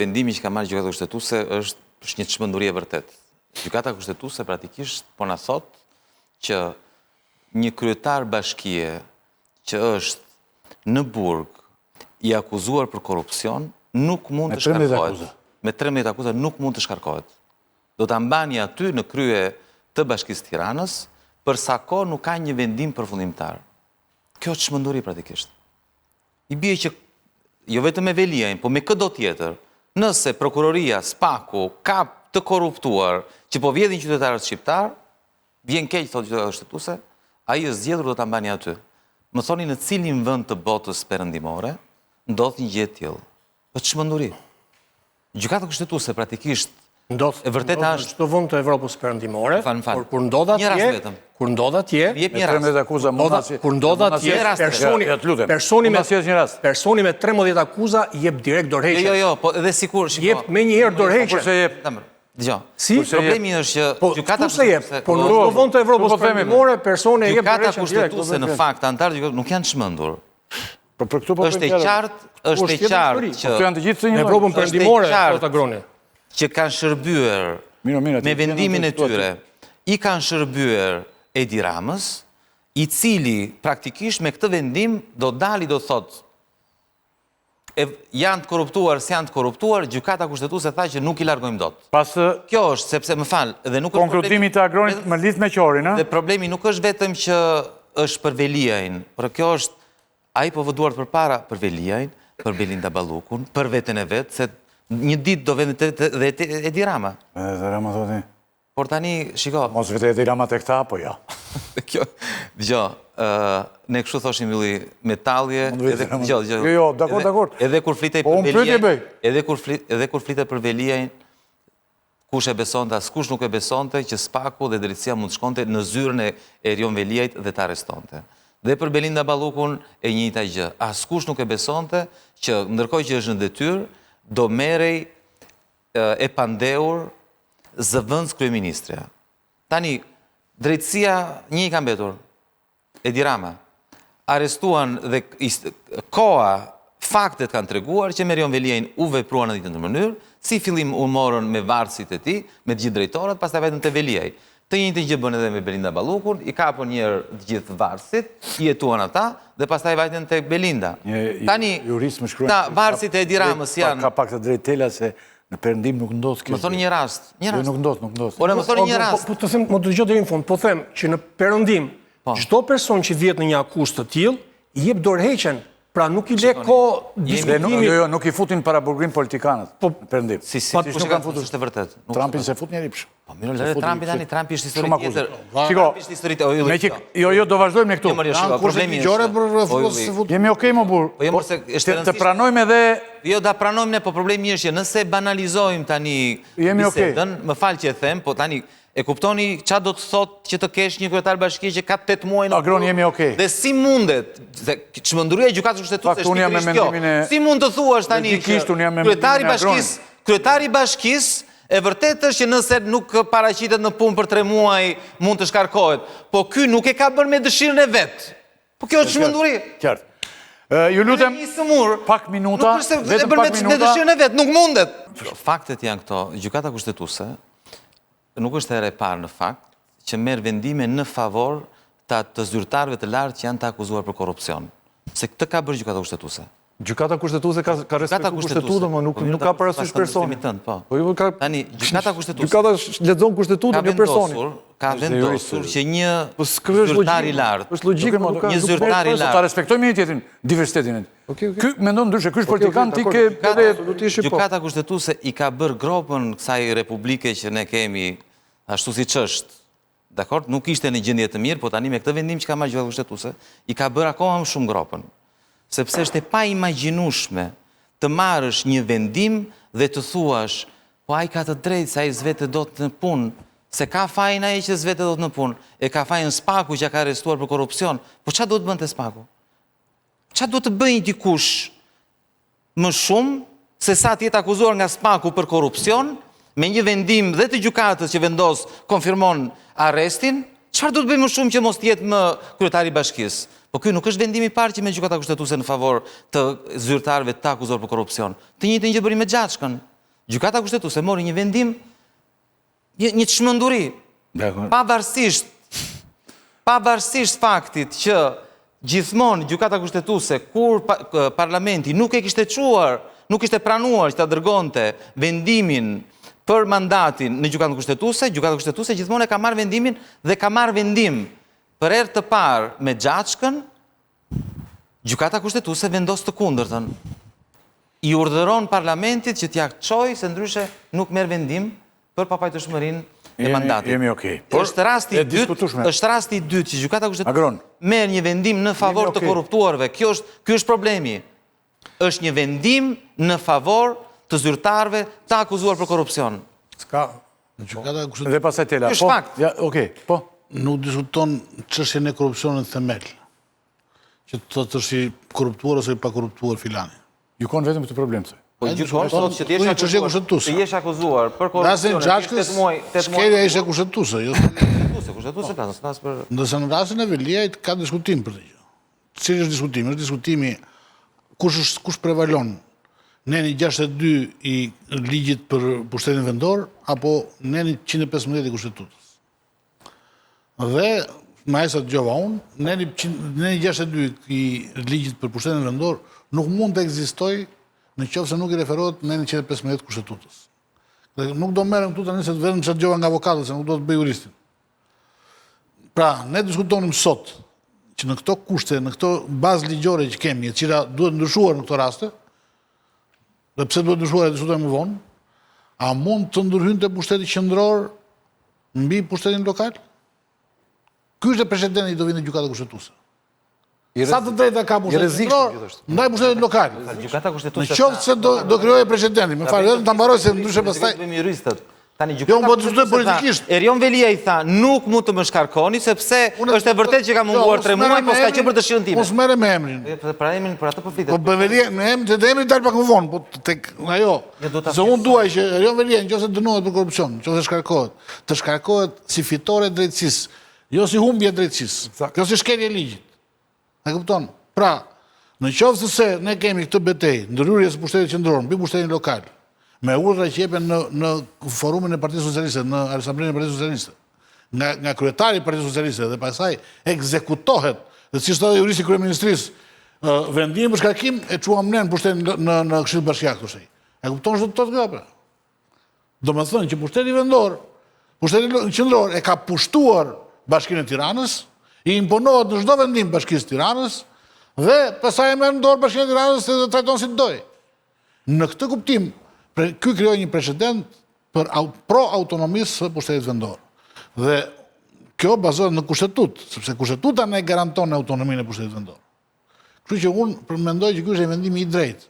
vendimi që ka marrë gjykata kushtetuese është një çmendurie e vërtet. Gjykata kushtetuese praktikisht po na thot që një kryetar bashkie që është në burg i akuzuar për korrupsion nuk mund të shkarkohet. Me 13 akuza nuk mund të shkarkohet. Do ta mbani aty në krye të Bashkisë Tiranës, për sa kohë nuk ka një vendim përfundimtar. Kjo është çmenduri praktikisht. I bie që jo vetëm me Veliajn, po me çdo tjetër, nëse prokuroria, Spaku ka të korruptuar që po vjedhin qytetarët shqiptar, vjen keq thotë gjykata kushtetuese, ai është zgjedhur do ta mbani aty. Më thoni në cilin vend të botës perëndimore ndodh një gjë e tillë. Është çmenduri. Gjykata kushtetuese praktikisht ndodh e vërteta është çdo vend të Evropës perëndimore, por kur ndodh atje, kur ndodh atje, personi me 13 akuza jep direkt dorëheqje. Jo, po edhe sikur, jep menjëherë dorëheqje. Dgjoj. Si problemi është që gjykata kushtetuese, po në çdo vend të Evropës perëndimore personi jep gjykata kushtetuese në fakt antarët nuk janë çmendur. Është e qartë që në Evropën perëndimore ta groni që kanë shërbyer me vendimin e tyre, i kanë shërbyer Edi Ramës, i cili praktikisht me këtë vendim do dali do thotë janë të korruptuar, se janë të korruptuar, gjykata kushtetuese tha që nuk i largojmë dot. Kjo është sepse më fal, dhe nuk është konkludimi të Agronit më lidh me Qorin, Dhe problemi nuk është vetëm që është për Veliajn, por kjo është ai po vëduar përpara për Veliajn, për Belinda Ballukun, për veten e vet, se një ditë do vende dhe Edi Rama. Edi Rama thoni. Por tani, shiko. Mos vete Edi Rama tek ta, po ja. Dgjoj, ne kështu thoshim ylli metalje, Jo, dakor. Edhe kur flitej për Veliajn, edhe kur flitej për Veliajn, kush e besonte, askush nuk e besonte që Spaku dhe drejtësia mund të shkonte në zyrën e Erion Veliajt dhe ta arrestonte. Dhe për Belinda Ballukun e njëjta gjë. Askush nuk e besonte që ndërkohë që është në detyrë, do merrej e pandehur zëvendës kryeministrja. Tani, drejtësia një i ka mbetur, Edi Rama. Arrestuan dhe koha, faktet kanë treguar që Erion Veliajn u vepruan në ditën mënyrë, si fillim u morën me varësit e tij, me të gjithë drejtorët, pastaj vetëm te Veliaj. Të njëjtën gjë bën edhe me Belinda Ballukun, i kapën një herë të gjithë varësit, i jetuan ata dhe pastaj vajten tek Belinda. Tani, ta varësit e Edi Ramës janë. Ka pak të drejtë tela se në perëndim nuk ndodh kjo. Më thoni një rast. Nuk ndodh. Ora më thoni një rast. Po të them, më dëgjoj deri në fund, po them që në perëndim çdo person që vjet në një akuzë të tillë i jep dorëheqjen. Pra nuk i le kohë diskutimi. Jo, nuk i futin para burgrim politikanët. Po perëndim. Si nuk kanë futur është e vërtet. Trumpin se fut njëri. Po mirë, lëre Trumpi tani, Trumpi është histori tjetër. Shiko, jo do vazhdojmë ne këtu. Problemi është. Jemi okay më burr. Të pranojmë edhe jo da pranojmë ne, po problemi është që nëse banalizojmë tani bisedën, më fal që e them, po tani e kuptoni çfarë do të thotë që të kesh një kryetar bashkie që ka 8 muaj në Agron jemi okay. Dhe si mundet, çmenduria e gjykatës kushtetuese është pikërisht kjo. Si mund të thuash tani kryetari i bashkisë e vërtet është që nëse nuk paraqitet në punë për 3 muaj mund të shkarkohet, po ky nuk e ka bërë me dëshirën e vet. Po kjo është çmenduri. Qartë. Ju lutem pak minuta, vetëm pak minuta. Me dëshirën e vet, nuk mundet. Faktet janë këto, gjykata kushtetuese nuk është herë e parë në fakt që merr vendime në favor të zyrtarëve të lartë që janë të akuzuar për korrupsion. Se këtë ka bërë gjykata kushtetuese. Gjykata kushtetuese ka respektuar kushtetutën, më nuk ka parasysh personin. Tani, gjykata kushtetuese. Gjykata lexon kushtetutën, jo personin. Ka vendosur që një zyrtar i lartë. Është logjik, një zyrtar i lartë. Ta respektojmë një tjetrin, diversitetin. Ky mendon ndryshe, ky është politikan, ti ke gjykata kushtetuese i ka bërë gropën kësaj republike që ne kemi ashtu siç është. Dakor, nuk ishte në gjendje të mirë, po tani me këtë vendim që ka marrë gjykata kushtetuese, i ka bërë akoma më shumë gropën. Sepse është e pa imagjinueshme të marrësh një vendim dhe të thuash, po ai ka të drejtë se ai s'vete dot në punë, se ka fajin ai që s'vete dot në punë, e ka fajin Spaku që ka arrestuar për korrupsion. Po çfarë duhet bënte Spaku? Çfarë duhet të bëjë dikush më shumë se sa të jetë akuzuar nga Spaku për korrupsion, me një vendim dhe të gjykatës që vendos konfirmon arrestin? Çfarë duhet të bëjë më shumë që mos të jetë më kryetari i bashkisë? Po ky nuk është vendimi i parë që me gjykata kushtetuese në favor të zyrtarëve të akuzuar për korrupsion. Të njëjtën gjë bëri me Gjaçkën. Gjykata kushtetuese mori një vendim, një çmenduri, pavarësisht faktit që gjithmonë gjykata kushtetuese kur parlamenti nuk e kishte çuar, nuk kishte pranuar që ta dërgonte vendimin për mandatin në gjykatën kushtetuese, gjykata kushtetuese gjithmonë e ka marrë vendimin dhe ka marrë vendim për herë të parë me xhaxhkën. Gjykata kushtetuese vendos të kundërtën. I urdhëron parlamentit që t'ja çojë se ndryshe nuk merr vendim për papajtëshmërinë e mandatit. Jemi okej. Është rasti i dytë që gjykata kushtetuese merr një vendim në favor të korruptuarve. Ky është problemi. Është një vendim në favor të zyrtarëve të akuzuar për korrupsion. Ska. Dhe pastaj tela. Ky është fakt. Ja, okej, po. Nuk diskuton çështjen e korrupsionit themel. Që të është i korruptuar ose i pa korruptuar filani. Gjykon vetëm këtë problem se. Po gjykon sot që të jesh akuzuar për korrupsion. Rastin Xhaxhkës, shkelja ishte kushtetuese, jo. Kushtetuese flas për. Ndërsa në rastin e Veliajt ka diskutim për këtë gjë. Cili është diskutimi? Është diskutimi kush prevalon. Neni 62 i ligjit për pushtetin vendor apo neni 115 i kushtetutës. Dhe Majsa dëgjova unë, neni 62 i ligjit për pushtetin vendor nuk mund të ekzistojë në qoftë se nuk i referohet neni 115 kushtetutës. Dhe nuk do merrem këtu tani se vetëm çfarë dëgjova nga avokatët, se nuk do të bëj juristin. Pra, ne diskutonim sot që në këto kushte, në këto bazë ligjore që kemi, e cila duhet ndryshuar në këto raste, dhe pse duhet ndryshuar e diskutojmë më vonë, a mund të ndërhynte pushteti qendror mbi pushtetin lokal? Ky është precedenti i do vinë në gjykata kushtetuese. Sa të drejta ka pushteti qendror ndaj pushtetit lokal? Gjykata kushtetuese. Në qoftë se do krijojë precedenti, më fal, vetëm ta mbaroj se ndryshe pastaj. Tani Jo, po diskutoj politikisht. Erion Velia i tha, nuk mund të më shkarkoni sepse është e vërtetë që ka munguar 3 muaj, po s'ka qenë për dëshirën time. Mos merrem me emrin. Për emrin për atë po flitet. Po Velia me emrin, të emrin dal pak më vonë, po tek ajo. Se unë duaj që Erion Velia nëse dënohet për korrupsion, nëse shkarkohet, të shkarkohet si fitore e drejtësisë, jo si humbje e drejtësisë, jo si shkelje e ligjit. A kupton? Pra, në qoftë se ne kemi këtë betejë ndërhyrjes së pushtetit qendror mbi pushtetin lokal, me urdhra që jepen në forumin e Partisë Socialiste, në Asamblenë e Partisë Socialiste, nga kryetari i Partisë Socialiste dhe pastaj ekzekutohet, dhe siç thotë juristi i kryeministrisë, vendimi për shkarkim e çuam ne në pushtetin në Këshillin Bashkiak thoshte. E kupton çdo të thotë kjo apo? Domethënë që pushteti vendor, pushteti qendror e ka pushtuar Bashkinë e Tiranës, i imponohet në çdo vendim Bashkisë së Tiranës dhe pastaj e merr në dorë Bashkinë e Tiranës dhe trajton si doj. Në këtë kuptim, ky krijoi një precedent për pro-autonomisë së pushtetit vendor. Dhe kjo bazohet në kushtetutë, sepse kushtetuta ne garanton autonominë e pushtetit vendor. Kështu që unë mendoj që ky është një vendim i drejtë.